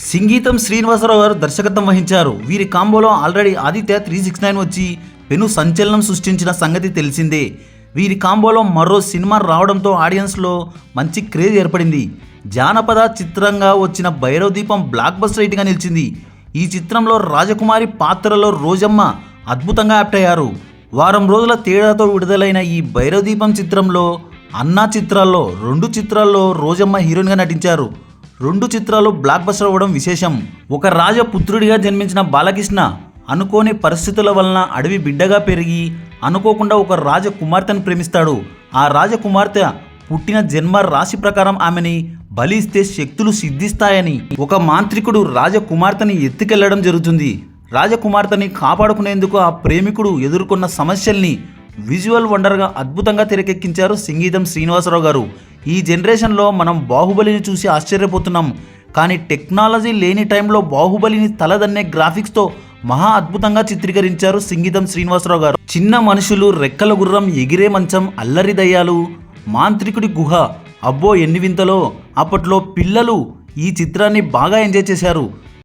సంగీతం శ్రీనివాసరావు గారు దర్శకత్వం వహించారు. వీరి కాంబోలో ఆల్రెడీ ఆదిత్య 369 వచ్చి పెను సంచలనం సృష్టించిన సంగతి తెలిసిందే. వీరి కాంబోలో మరో సినిమా రావడంతో ఆడియన్స్లో మంచి క్రేజ్ ఏర్పడింది. జానపద చిత్రంగా వచ్చిన భైరవ దీపం బ్లాక్ బస్టర్ హిట్గా నిలిచింది. ఈ చిత్రంలో రాజకుమారి పాత్రలో రోజమ్మ అద్భుతంగా యాప్ట్ అయ్యారు. వారం రోజుల తేడాతో విడుదలైన ఈ భైరవ దీపం చిత్రంలో అన్నా చిత్రాల్లో 2 చిత్రాల్లో రోజమ్మ హీరోయిన్గా నటించారు. 2 చిత్రాలు బ్లాక్ బస్టర్ అవ్వడం విశేషం. ఒక రాజపుత్రుడిగా జన్మించిన బాలకృష్ణ అనుకోని పరిస్థితుల వలన అడవి బిడ్డగా పెరిగి అనుకోకుండా ఒక రాజకుమార్తెను ప్రేమిస్తాడు. ఆ రాజకుమార్తె పుట్టిన జన్మ రాశి ప్రకారం ఆమెని బలి ఇస్తే శక్తులు సిద్ధిస్తాయని ఒక మాంత్రికుడు రాజకుమార్తెని ఎత్తుకెళ్లడం జరుగుతుంది. రాజకుమార్తెని కాపాడుకునేందుకు ఆ ప్రేమికుడు ఎదుర్కొన్న సమస్యల్ని విజువల్ వండర్గా అద్భుతంగా తెరకెక్కించారు సంగీతం శ్రీనివాసరావు గారు. ఈ జనరేషన్లో మనం బాహుబలిని చూసి ఆశ్చర్యపోతున్నాం. కానీ టెక్నాలజీ లేని టైంలో బాహుబలిని తలదన్నే గ్రాఫిక్స్తో మహా అద్భుతంగా చిత్రీకరించారు సంగీతం శ్రీనివాసరావు గారు. చిన్న మనుషులు, రెక్కల గుర్రం, ఎగిరే మంచం, అల్లరి దయ్యాలు, మాంత్రికుడి గుహ, అబ్బో ఎన్ని వింతలో. అప్పట్లో పిల్లలు ఈ చిత్రాన్ని బాగా ఎంజాయ్ చేశారు.